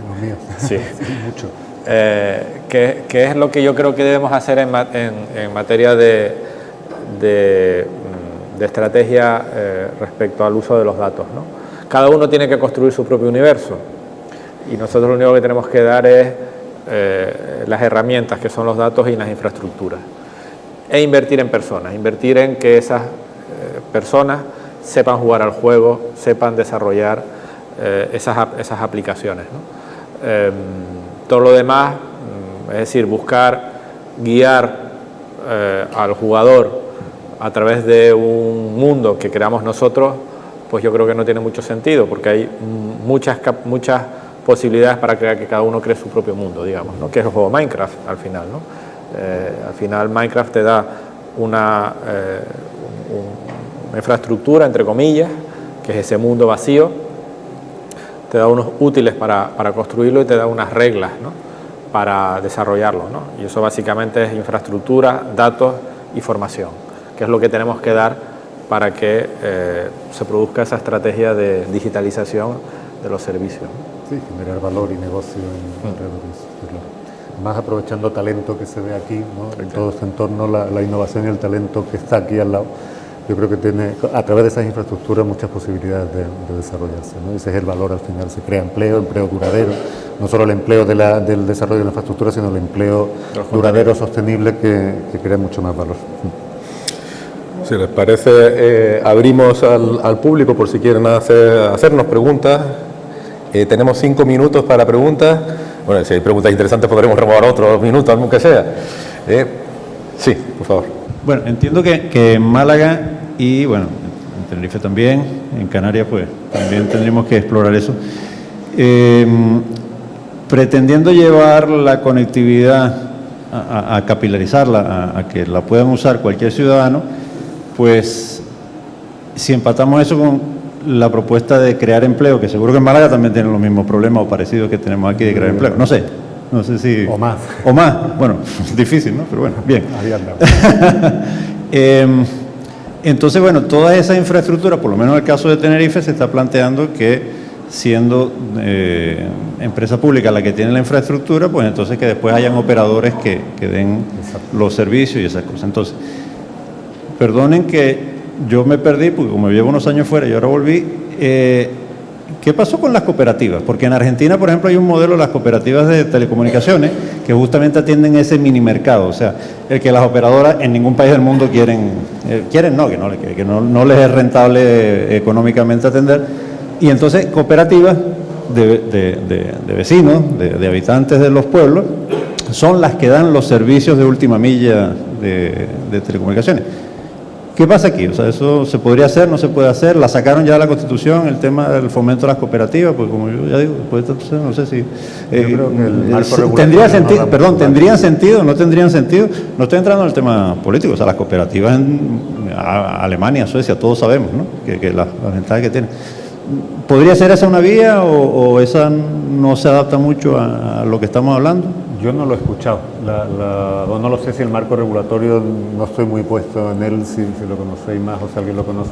Los míos. Sí. Mucho. Que es lo que yo creo que debemos hacer en materia de estrategia respecto al uso de los datos, ¿no? Cada uno tiene que construir su propio universo, y nosotros lo único que tenemos que dar es las herramientas, que son los datos y las infraestructuras, e invertir en personas, invertir en que esas personas sepan jugar al juego, sepan desarrollar esas aplicaciones, ¿no? Todo lo demás Es decir, buscar guiar al jugador a través de un mundo que creamos nosotros, pues yo creo que no tiene mucho sentido, porque hay muchas posibilidades para crear que cada uno cree su propio mundo, digamos, ¿no? Que es el juego Minecraft al final, ¿no? Al final Minecraft te da una infraestructura, entre comillas, que es ese mundo vacío, te da unos útiles para construirlo y te da unas reglas, ¿no? Para desarrollarlo, ¿no? Y eso básicamente es infraestructura, datos y formación, que es lo que tenemos que dar para que se produzca esa estrategia de digitalización de los servicios, ¿no? Sí, generar valor y negocio alrededor de eso, claro. Más aprovechando talento que se ve aquí, ¿no? En todo este entorno, la innovación y el talento que está aquí al lado, yo creo que tiene, a través de esas infraestructuras, muchas posibilidades de desarrollarse, ¿no? Ese es el valor al final, se crea empleo duradero, no solo el empleo del desarrollo de la infraestructura, sino el empleo duradero, sostenible, que crea mucho más valor. Si les parece, abrimos al público por si quieren hacernos preguntas. Tenemos 5 minutos para preguntas. Bueno, si hay preguntas interesantes podremos renovar otros minutos, aunque sea. Sí, por favor. Bueno, entiendo que en Málaga y, bueno, en Tenerife también, en Canarias, pues también tendríamos que explorar eso. Pretendiendo llevar la conectividad a capilarizarla, a que la puedan usar cualquier ciudadano, pues si empatamos eso con la propuesta de crear empleo, que seguro que en Málaga también tienen los mismos problemas o parecidos que tenemos aquí de crear empleo, no sé si... O más. O más, bueno, difícil, ¿no? Pero bueno, bien. Ahí andamos. Entonces, bueno, toda esa infraestructura, por lo menos en el caso de Tenerife, se está planteando que siendo empresa pública la que tiene la infraestructura, pues entonces que después hayan operadores que den los servicios y esas cosas. Entonces, perdonen que yo me perdí, porque como llevo unos años fuera y ahora volví. ¿Qué pasó con las cooperativas? Porque en Argentina, por ejemplo, hay un modelo de las cooperativas de telecomunicaciones que justamente atienden ese mini mercado, o sea, el que las operadoras en ningún país del mundo que no les es rentable económicamente atender. Y entonces cooperativas de vecinos, de habitantes de los pueblos, son las que dan los servicios de última milla de telecomunicaciones. ¿Qué pasa aquí? O sea, ¿eso se podría hacer, no se puede hacer? ¿La sacaron ya de la Constitución, el tema del fomento de las cooperativas? Pues como yo ya digo, no sé si... ¿tendría sentido? Perdón, ¿tendrían sentido? ¿No tendrían sentido? No estoy entrando en el tema político, o sea, las cooperativas en Alemania, Suecia, todos sabemos, ¿no? Que las ventajas que tienen. ¿Podría ser esa una vía o esa no se adapta mucho a lo que estamos hablando? Yo no lo he escuchado, o no lo sé si el marco regulatorio, no estoy muy puesto en él, si lo conocéis más o si alguien lo conoce.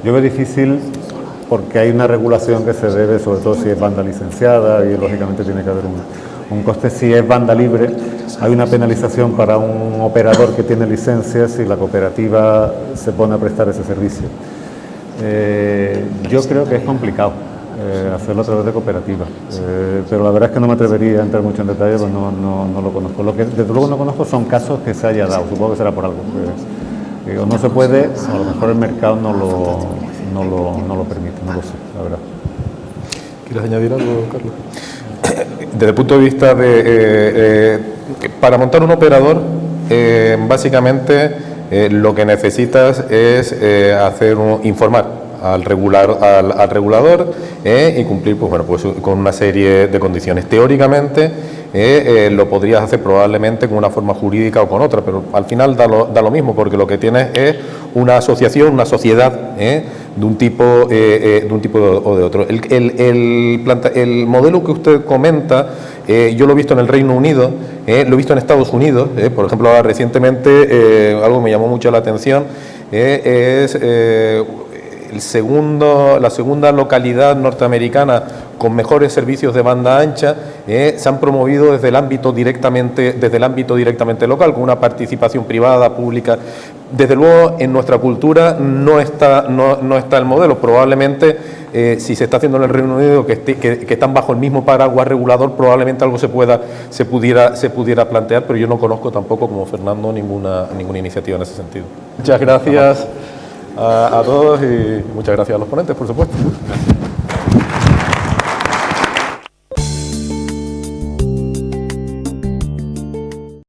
Yo veo difícil porque hay una regulación que se debe, sobre todo si es banda licenciada, y lógicamente tiene que haber un coste. Si es banda libre, hay una penalización para un operador que tiene licencia si la cooperativa se pone a prestar ese servicio. Yo creo que es complicado hacerlo a través de cooperativas, pero la verdad es que no me atrevería a entrar mucho en detalle, pues no lo conozco. Lo que desde luego no conozco son casos que se haya dado, supongo que será por algo. O no se puede, o a lo mejor el mercado no lo permite, no lo sé, la verdad. ¿Quieres añadir algo, Carlos? Desde el punto de vista de... para montar un operador, básicamente lo que necesitas es informar al regulador y cumplir pues con una serie de condiciones. Teóricamente lo podrías hacer probablemente con una forma jurídica o con otra, pero al final da lo mismo, porque lo que tienes es una asociación, una sociedad de un tipo o de otro. El modelo que usted comenta, yo lo he visto en el Reino Unido, lo he visto en Estados Unidos, por ejemplo, ahora recientemente algo que me llamó mucho la atención es la segunda localidad norteamericana con mejores servicios de banda ancha, se han promovido desde el ámbito directamente local, con una participación privada, pública. Desde luego, en nuestra cultura no está el modelo. Probablemente, si se está haciendo en el Reino Unido, que están bajo el mismo paraguas regulador, probablemente algo se pudiera plantear, pero yo no conozco tampoco, como Fernando, ninguna iniciativa en ese sentido. Muchas gracias a todos y muchas gracias a los ponentes, por supuesto.